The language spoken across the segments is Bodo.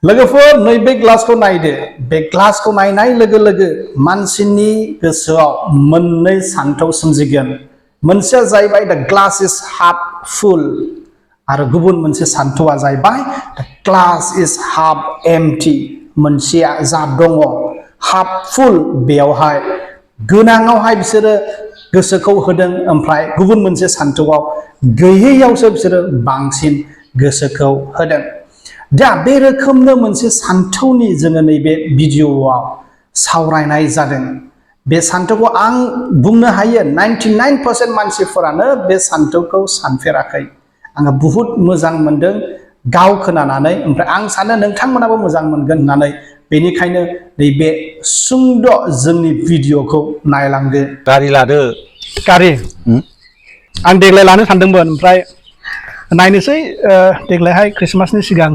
लोगोफोर नैबे ग्लासखौ नायदो बे ग्लासखौ नायनाय लोगो लोगो मानसिनि गोसोआव मोननै सानथौ सोमजिगोन मोनसेया जाहैबाय द ग्लास इज हाफ फुल आरो गुबुन मोनसे सानथौआ जाहैबाय द ग्लास इज हाफ एम्प्टी मोनसेया जा दङ हाफ फुल बेयावहाय गोनाङावहाय बिसोरो गोसोखौ होदों ओमफ्राय गुबुन मोनसे सानथौआव गैयैयावसो बिसोरो बांसिन गोसोखौ होदों दा बे रोखोमनो मोनसे सानथौनि जोङो नैबे भिडिअआव सावरायनाय जादों बे सानथौखौ आं बुंनो हायो 99% मानसिफोरानो बे सानथौखौ सानफेराखै आङो बुहुत मोजां मोनदों गाव खोनानानै ओमफ्राय आं सानो नोंथांमोनाबो मोजां मोनगोन होननानै बेनिखायनो नैबे सुंद' जोंनि भिडिअखौ नायलांदो गारि लादो गारि आं देग्लाय लानो सानदोंमोन ओमफ्राय नायनोसै देग्लायहाय क्रिसमासनि सिगां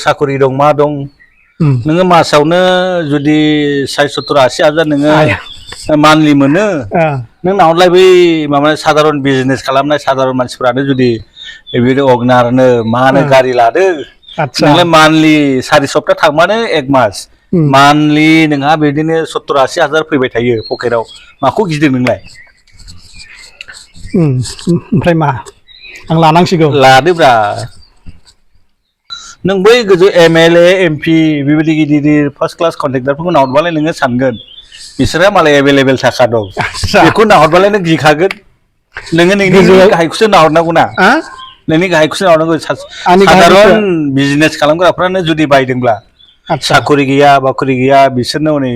साखरि दं मा दं नोङो मासावनो जुदि 60-70-80 नोङो मान्थलि मोनो नों नाहरलाय बै माबा साधारन बिजनेस खालामनाय साधारन मानसिफ्रानो जुदि बेबायदि अगनारनो मानो गारि लादो नोंलाय मान्थलि 4 सप्ता थांबानो 1 मास मान्थलि नोंहा बिदिनो 70-80 हाजार फैबाय थायो पकेटाव माखौ गिदों नोंलाय ओमफ्राय मा आं लानांसिगौ लादोब्रा नों बै गोजौ MLA MP बेबायदि गिदिर फार्स्ट क्लास कन्ट्रेक्टरफोरखौ नाहरबालाय नोङो सानगोन बिसोरहा मालाय एभेलेबेल थाखा दं बेखौ नाहरबालाय नों गिखागोन नोङो नोंनि गाहायखौसो नाहरनांगौ ना नोंनि गाहायखौसो नाहरनांगौ साधारन बिजनेस खालामग्राफ्रानो जुदि बायदोंब्ला साखरि गैया बाखरि गैया बिसोरनो हनै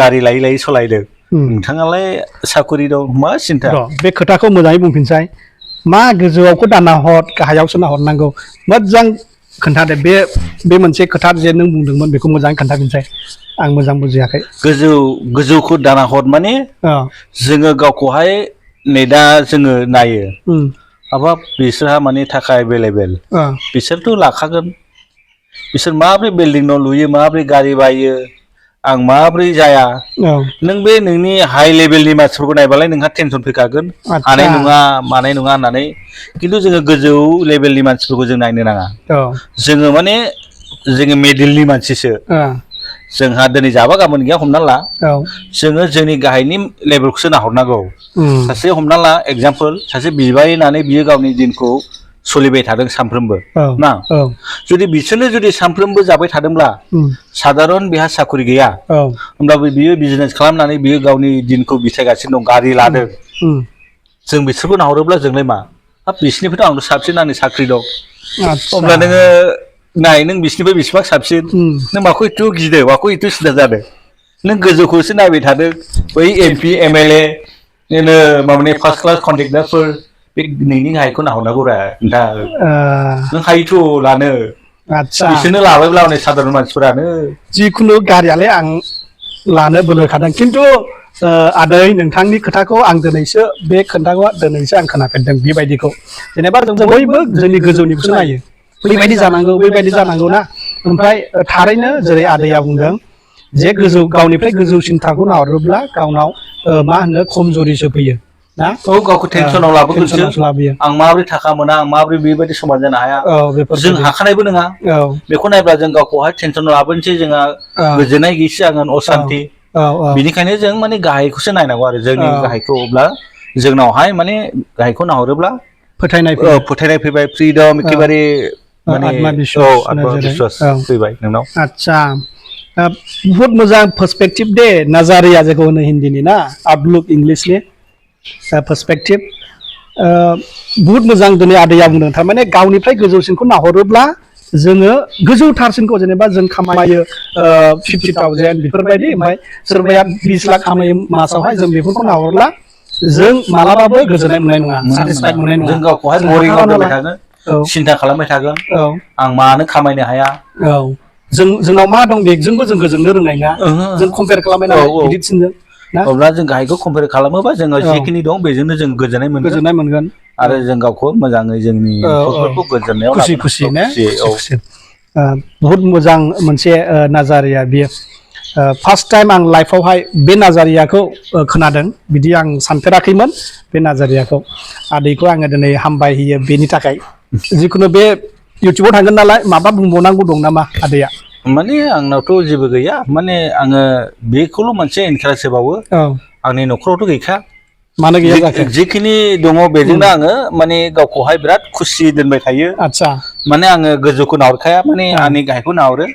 गारि लायै लायै सालायदों नोंथाङालाय साखरि दं मा सिन्था बे खोथाखौ मोजाङै बुंफिनसाय मा गोजौआवखौ दाना हर गाहायावसो नाहरनांगौ मोजां खोन्थादो बे मोनसे खोथा जे नों बुंदोंमोन बेखौ मोजाङै खोन्थाफिनसाय आं मोजां बुजियाखै गोजौखौ दाना हर माने जोङो गावखौहाय नै दा जोङो नायो हाबाब बिसोरहा माने थाखा एभेलेबेल बिसोरथ' लाखागोन बिसोर माब्रै बिल्डिं न' लुयो माब्रै गारि बायो आं माब्रै जाया नों बे नोंनि हाइ लेभेलनि मानसिफोरखौ नायबालाय नोंहा टेनसन फैखागोन हानाय नङा मानाय नङा होननानै खिन्थु जोङो गोजौ लेभेलनि मानसिफोरखौ जों नायनो नाङा जोङो माने जोङो मिडिलनि मानसिसो जोंहा दिनै जाबा गाबोन गैया हमना ला जोङो जोंनि गाहायनि लेभेलखौसो नाहरनांगौ सासे हमना ला एगजामपोल सासे बिबाय होननानै बियो गावनि दिनखौ सोलिबाय थादों सानफ्रोमबो ना जुदि बिसोरनो जुदि सानफ्रोमबो जाबाय थादोंब्ला साधारन बिहा साखरि गैया होमब्लाबो बियो बिजनेस खालामनानै बियो गावनि दिनखौ बिथायगासिनो दं गारि लादों जों बिसोरखौ नाहरोब्ला जोंलाय मा हाब बिसोरनिफ्रायथ' आंथ' साबसिन आंनि साख्रि दं अब्ला नोङो नाय नों बिसोरनिफ्राय बेसेबां साबसिन नों माखौ एथ' गिदों माखौ एथ' सिन्था जादों नों गोजौखौसो नायबाय थादों बै MP MLA नोङो माबानि फार्स्ट क्लास कन्ट्रेक्टरफोर बे नोंनि गाहायखौ नाहरनांगौरा नोंथां नों हायोथ' लानो बिसोरनो लाबायब्ला हनै साधारन मानसिफोरानो जिखुनु गारियालाय आं लानो बोलो होखादों खिन्थु आदै नोंथांनि खोथाखौ आं दिनैसो बे खोथाखौ दिनैसो आं खोनाफेरदों बेबायदिखौ जेनेबा जों बयबो जोंनि गोजौनिखौसो नायो बेबायदि जानांगौ बेबायदि जानांगौ ना ओमफ्राय थारैनो जेरै आदैया बुंदों जे गोजौ गावनिफ्राय गोजौसिन थाखोखौ नाहरोब्ला गावनाव मा होनो खमजरिसो फैयो ना गावखौ टेनसनाव लाबोगोनसो आं माबोरै थाखा मोना आं माबोरै बेबायदि समान जानो हाया जों हाखानायबो नङा बेखौ नायब्ला जों गावखौहाय टेनसनाव लाबोनोसै जोंहा गोजोननाय गैयि जागोन असान्ति बिनिखायनो जों माने गाहायखौसो नायनांगौ आरो जोंनि गाहायखौ अब्ला जोंनावहाय माने गाहायखौ नाहरोब्ला फोथायनाय फैबाय फ्रिदम एखेबारे माने आत्मबिश्वास फैबाय नोंनाव आच्छा बहुत मोजां पर्सपेक्टिभ दे नाजारिया जेखौ होनो हिन्दीनि ना आउटलुक इंलिशनि पर्सपेक्टिभ बहुत मोजां दिनै आदैया बुंदों थारमाने गावनिफ्राय गोजौसिनखौ नाहरोब्ला जोङो गोजौथारसिनखौ जेनेबा जों खामायो 50,000 बेफोरबायदि ओमफ्राय सोरबाया 20 लाख खामायो मासावहाय जों बेफोरखौ नाहरब्ला जों मालाबाबो गोजोननाय मोननाय नङा सेटिसफाइड मोननाय नङा जों गावखौहाय बरिंआव दोनबाय थागोन सिन्था खालामबाय थागोन आं मानो खामायनो हाया जोंनाव मा दं बेजोंबो जों गोजोननो रोंनाय नङा जों कम्पेयार खालामबाय गिदिरसिनजों अब्ला जों गाहायखौ कम्पेयार खालामोबा जोङो जिखिनि दं बेजोंनो जों गोजोननाय मोनगोन आरो जों गावखौ मोजाङै जोंनि न'खरफोरखौ गोजोननायाव खुसि बहुत मोजां मोनसे नाजारिया बियो फार्स्ट टाइम आं लाइफआवहाय बे नाजारियाखौ खोनादों बिदि आं सानफेराखैमोन बे नाजारियाखौ आदैखौ आङो दिनै हामबाय होयो बेनि थाखाय जिखुनु बे इउटुबाव थांगोन नालाय माबा बुंबावनांगौ दं नामा आदैया माने आंनावथ' जेबो गैया माने आङो बेखौल' मोनसे इनकारेज होबावो आंनि न'खरावथ' गैखा मानो गैया जाखो जिखिनि दङ बेजोंनो आङो माने गावखौहाय बिराद खुसि दोनबाय थायो आदसा माने आङो गोजौखौ नाहरखाया माने आंनि गाहायखौ नाहरो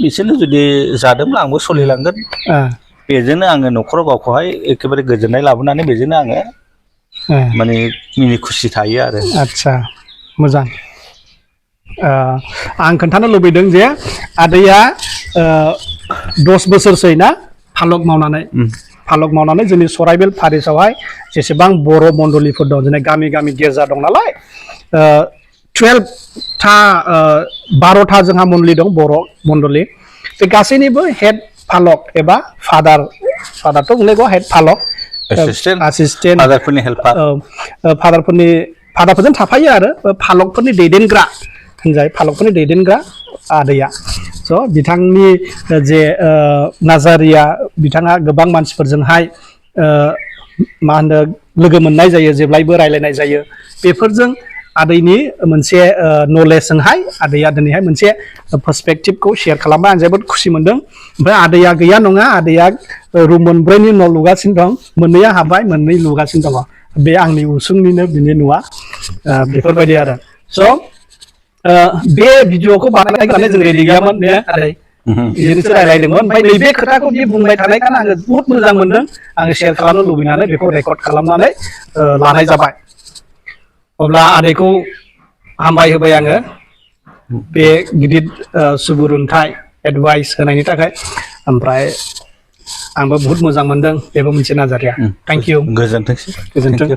बिसोरनो जुदि जादोंब्ला आंबो सोलिलांगोन बेजोंनो आङो न'खराव गावखौहाय एखेबारे गोजोननाय लाबोनानै बेजोंनो आङो माने मिनि खुसि थायो आरो आदसा मोजां आं खोन्थानो लुबैदों जे आदैया 10 बोसोरसै ना फालक मावनानै जोंनि सराइबिल पारिसावहाय जेसेबां बर' मण्डलिफोर दं जोंना गामि गामि गिर्जा दं नालाय 12टा जोंहा मण्डलि दं बर' मण्डलि बे गासैनिबो हेड फालक एबा फादारथ' बुंनायखौ हेड फालक एसिस्टेन्ट फादारफोरनि हेल्पार फादारफोरजों थाफायो आरो फालकफोरनि दैदेनग्रा होनजायो फालकफोरनि दैदेनग्रा आदैया स' बिथांनि जे नाजारिया बिथाङा गोबां मानसिफोरजोंहाय मा होनो लोगो मोननाय जायो जेब्लायबो रायलायनाय जायो बेफोरजों आदैनि मोनसे नलेजजोंहाय आदैया दिनैहाय मोनसे पार्सपेक्टिभखौ शेयार खालामबाय आं जोबोद खुसि मोनदों ओमफ्राय आदैया गैया नङा आदैया रुम मोनब्रैनि न' लुगासिनो दं मोननैया हाबबाय मोननै लुगासिनो दङ बे आंनि उसुंनिनो बिनि न'आ बेफोरबायदि आरो स' बे भिडिअखौ बानायनानै जों रेडि गैयामोन ने आदै बिदिनोसो रायलायदोंमोन ओमफ्राय नैबे खोथाखौ बे बुंबाय थानायखाय आङो बहुत मोजां मोनदों आङो शेयार खालामनो लुबैनानै बेखौ रेकर्ड खालामनानै लानाय जाबाय अब्ला आदैखौ हामबाय होबाय आङो बे गिदिर सुबुरुन्थाइ एडभाइस होनायनि थाखाय ओमफ्राय आंबो बहुत मोजां मोनदों बेबो मोनसे नाजारिया थेंक इउ गोजोनथोंसै गोजोन्थों